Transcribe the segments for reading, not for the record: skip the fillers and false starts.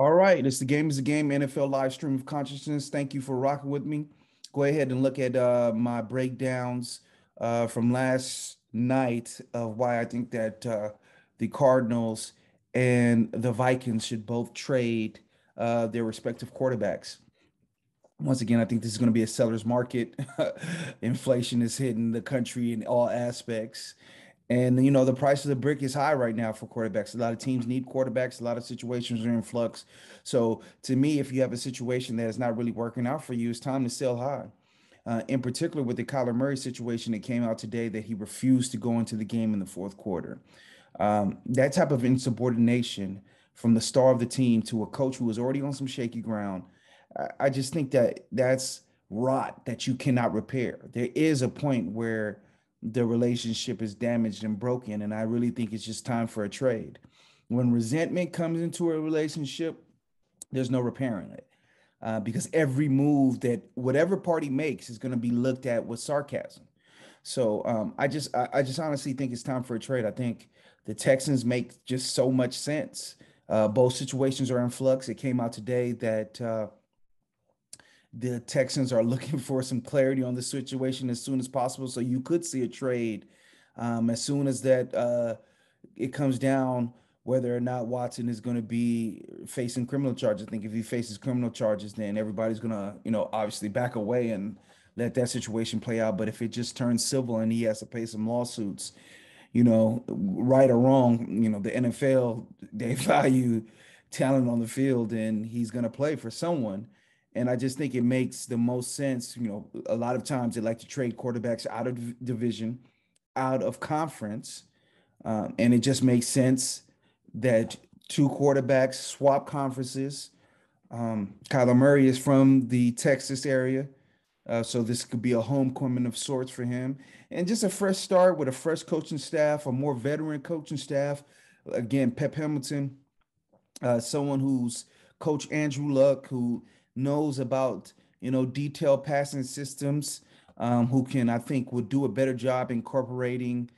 All right, it's the game is a game NFL live stream of consciousness. Thank you for rocking with me. Go ahead and look at my breakdowns from last night of why I think that the Cardinals and the Vikings should both trade their respective quarterbacks. Once again, I think this is going to be a seller's market. Inflation is hitting the country in all aspects. And the price of the brick is high right now for quarterbacks. A lot of teams need quarterbacks. A lot of situations are in flux. So to me, if you have a situation that is not really working out for you, it's time to sell high. In particular, with the Kyler Murray situation that came out today, that he refused to go into the game in the fourth quarter. That type of insubordination from the star of the team to a coach who was already on some shaky ground, I just think that that's rot that you cannot repair. There is a point where the relationship is damaged and broken, and I really think it's just time for a trade. When resentment comes into a relationship, there's no repairing it. Because every move that whatever party makes is going to be looked at with sarcasm. So I just honestly think it's time for a trade. I think the Texans make just so much sense. Both situations are in flux. It came out today that the Texans are looking for some clarity on the situation as soon as possible. So you could see a trade as soon as that it comes down whether or not Watson is going to be facing criminal charges. I think if he faces criminal charges, then everybody's going to, obviously back away and let that situation play out. But if it just turns civil and he has to pay some lawsuits, right or wrong, the NFL, they value talent on the field and he's going to play for someone. And I just think it makes the most sense. A lot of times they like to trade quarterbacks out of division, out of conference. And it just makes sense that two quarterbacks swap conferences. Kyler Murray is from the Texas area. So this could be a homecoming of sorts for him. And just a fresh start with a fresh coaching staff, a more veteran coaching staff. Again, Pep Hamilton, someone who's coached Andrew Luck, who knows about, detailed passing systems, who can, I think, would do a better job incorporating,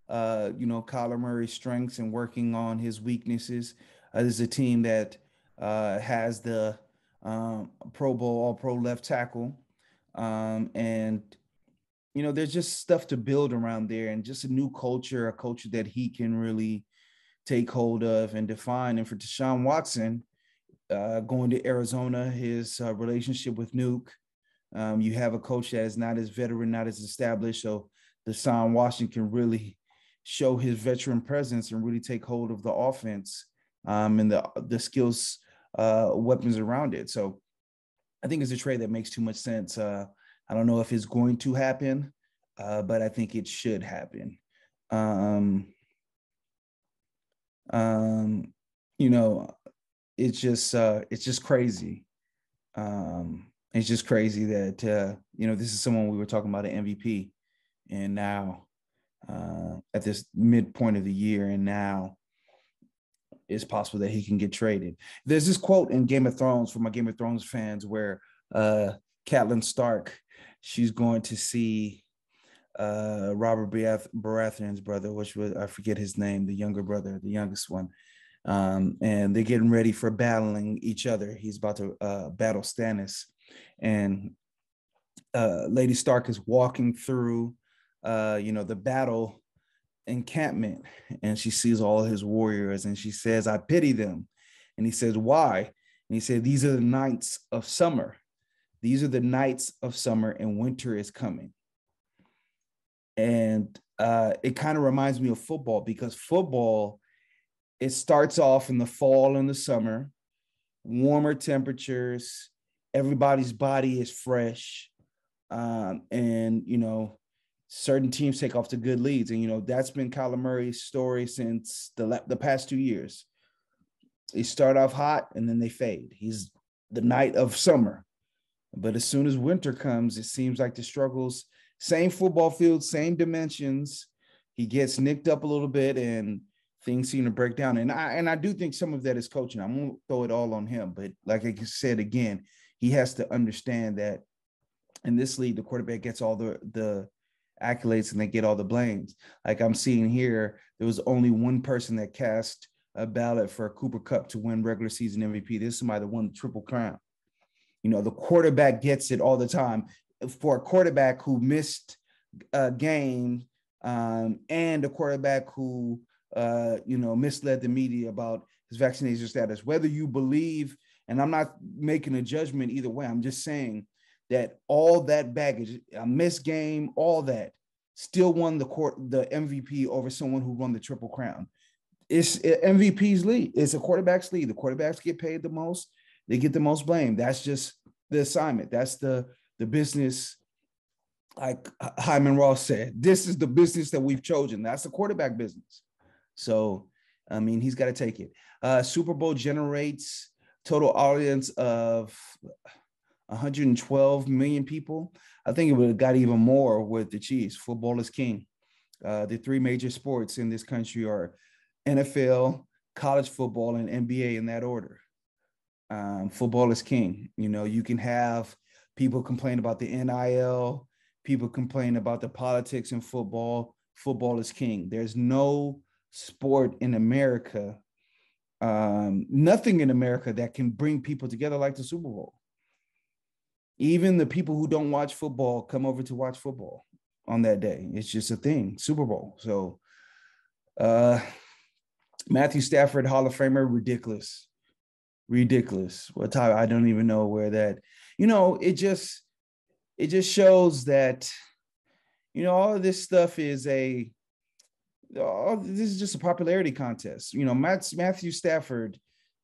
Kyler Murray's strengths and working on his weaknesses. This is a team that has the Pro Bowl, All Pro left tackle. And there's just stuff to build around there and just a new culture, a culture that he can really take hold of and define. And for Deshaun Watson, going to Arizona, his relationship with Nuke, you have a coach that is not as veteran, not as established. So Deshaun Watson can really show his veteran presence and really take hold of the offense and the skills, weapons around it. So I think it's a trade that makes too much sense. I don't know if it's going to happen, but I think it should happen. Um, you know, it's just crazy. It's just crazy that this is someone we were talking about an MVP, and now at this midpoint of the year, and now it's possible that he can get traded. There's this quote in Game of Thrones for my Game of Thrones fans where Catelyn Stark, she's going to see Robert Baratheon's brother, which was, I forget his name, the younger brother, the youngest one. And they're getting ready for battling each other. He's about to battle Stannis. And Lady Stark is walking through, the battle encampment, and she sees all his warriors and she says, I pity them. And he says, why? And he said, these are the nights of summer. These are the nights of summer, and winter is coming. And it kind of reminds me of football, because football, it starts off in the fall and the summer, warmer temperatures, everybody's body is fresh. And certain teams take off to good leads. And, that's been Kyler Murray's story since the past 2 years. They start off hot and then they fade. He's the knight of summer. But as soon as winter comes, it seems like the struggles, same football field, same dimensions, he gets nicked up a little bit and things seem to break down. And I do think some of that is coaching. I won't throw it all on him. But like I said, again, he has to understand that in this league, the quarterback gets all the accolades and they get all the blames. Like I'm seeing here, there was only one person that cast a ballot for Cooper Kupp to win regular season MVP. This is somebody that won the Triple Crown. The quarterback gets it all the time. For a quarterback who missed a game and a quarterback who, misled the media about his vaccination status, whether you believe, and I'm not making a judgment either way, I'm just saying that all that baggage, a missed game, all that, still won the MVP over someone who won the Triple Crown. It's MVP's league. It's a quarterback's league. The quarterbacks get paid the most. They get the most blame. That's just the assignment. That's the business. Like Hyman Ross said, this is the business that we've chosen. That's the quarterback business. So, I mean, he's got to take it. Super Bowl generates total audience of 112 million people. I think it would have got even more with the Chiefs. Football is king. The three major sports in this country are NFL, college football, and NBA in that order. Football is king. You can have people complain about the NIL, people complain about the politics in football. Football is king. There's no sport in America, nothing in America that can bring people together like the Super Bowl. Even the people who don't watch football come over to watch football on that day. It's just a thing, Super Bowl. So Matthew Stafford, Hall of Famer, ridiculous. What time? I don't even know where that, it just shows that, all of this stuff is this is just a popularity contest. Matthew Stafford,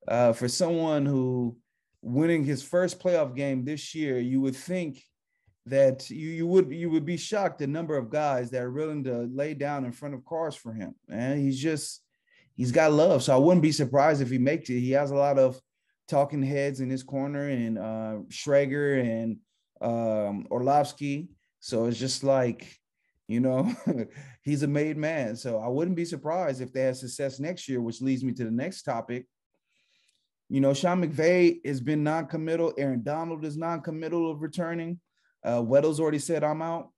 for someone who winning his first playoff game this year, you would think that you would be shocked the number of guys that are willing to lay down in front of cars for him. And he's got love. So I wouldn't be surprised if he makes it. He has a lot of talking heads in his corner, and Schrager and Orlovsky. So it's just like, he's a made man. So I wouldn't be surprised if they have success next year, which leads me to the next topic. Sean McVay has been non-committal. Aaron Donald is non-committal of returning. Weddle's already said, I'm out.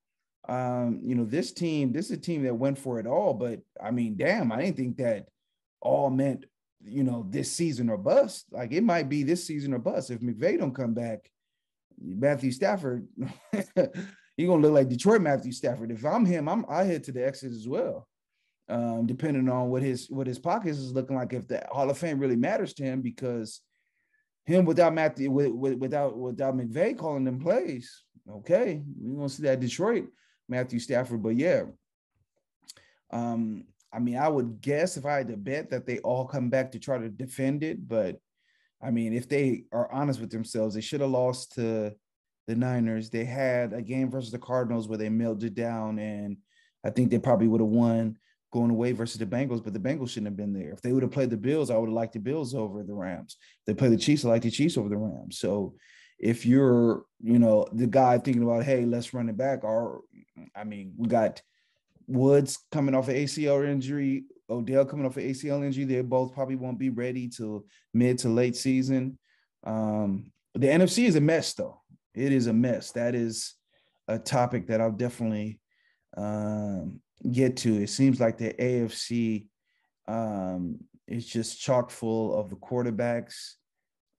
This is a team that went for it all. But, I mean, damn, I didn't think that all meant, this season or bust. Like, it might be this season or bust. If McVay don't come back, Matthew Stafford, he's going to look like Detroit Matthew Stafford. If I'm him, I head to the exit as well. Depending on what his pockets is looking like, if the Hall of Fame really matters to him, because him without McVay calling them plays, okay, we're gonna see that Detroit Matthew Stafford. But yeah, I mean, I would guess if I had to bet that they all come back to try to defend it. But I mean, if they are honest with themselves, they should have lost to the Niners. They had a game versus the Cardinals where they melted down, and I think they probably would have won going away versus the Bengals, but the Bengals shouldn't have been there. If they would have played the Bills, I would have liked the Bills over the Rams. If they play the Chiefs, I like the Chiefs over the Rams. So if you're, the guy thinking about, hey, let's run it back, we got Woods coming off an ACL injury, Odell coming off an ACL injury. They both probably won't be ready till mid to late season. The NFC is a mess, though. It is a mess. That is a topic that I'll definitely get to. It seems like the AFC is just chock full of the quarterbacks.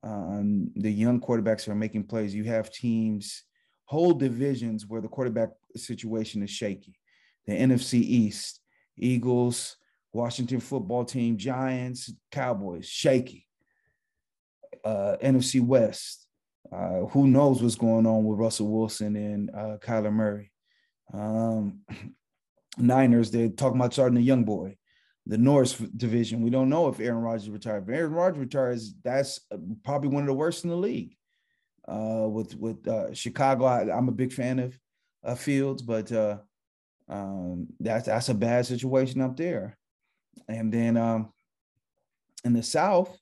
The young quarterbacks are making plays. You have teams, whole divisions where the quarterback situation is shaky. The NFC East, Eagles, Washington football team, Giants, Cowboys, shaky. NFC West, who knows what's going on with Russell Wilson and Kyler Murray. Niners, they're talking about starting a young boy. The North division, we don't know if Aaron Rodgers retired. If Aaron Rodgers retires, that's probably one of the worst in the league. With Chicago, I'm a big fan of Fields, but that's a bad situation up there. And then in the South,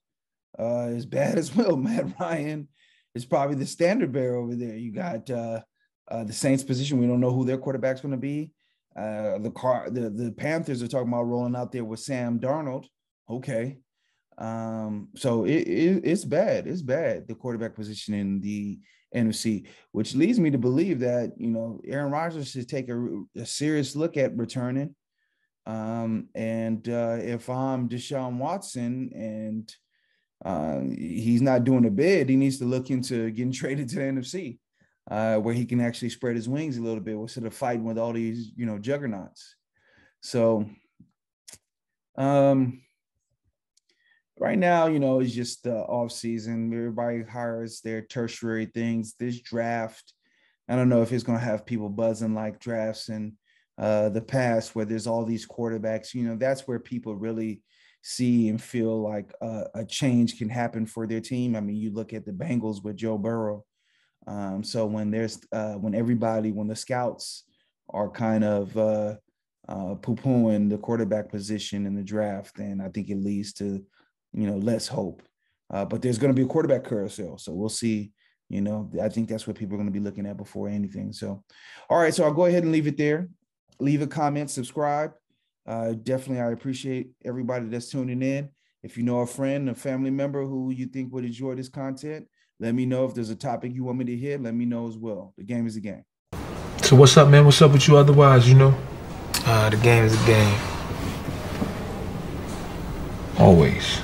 is bad as well. Matt Ryan is probably the standard bearer over there. You got the Saints position. We don't know who their quarterback's going to be. The Panthers are talking about rolling out there with Sam Darnold. Okay. So it's bad. It's bad, the quarterback position in the NFC, which leads me to believe that, Aaron Rodgers should take a serious look at returning. And if I'm Deshaun Watson and he's not doing a bid, he needs to look into getting traded to the NFC, where he can actually spread his wings a little bit instead of fighting with all these, juggernauts. So right now, it's just the off season. Everybody hires their tertiary things. This draft, I don't know if it's going to have people buzzing like drafts in the past, where there's all these quarterbacks. That's where people really see and feel like a change can happen for their team. I mean, you look at the Bengals with Joe Burrow. So when the scouts are kind of poo-pooing the quarterback position in the draft, then I think it leads to, less hope. But there's going to be a quarterback carousel. So we'll see. I think that's what people are going to be looking at before anything. So, all right. So I'll go ahead and leave it there. Leave a comment, subscribe. Definitely, I appreciate everybody that's tuning in. If you know a friend, a family member who you think would enjoy this content, let me know. If there's a topic you want me to hit, let me know as well. The game is a game. So what's up, man? What's up with you otherwise, The game is a game. Always.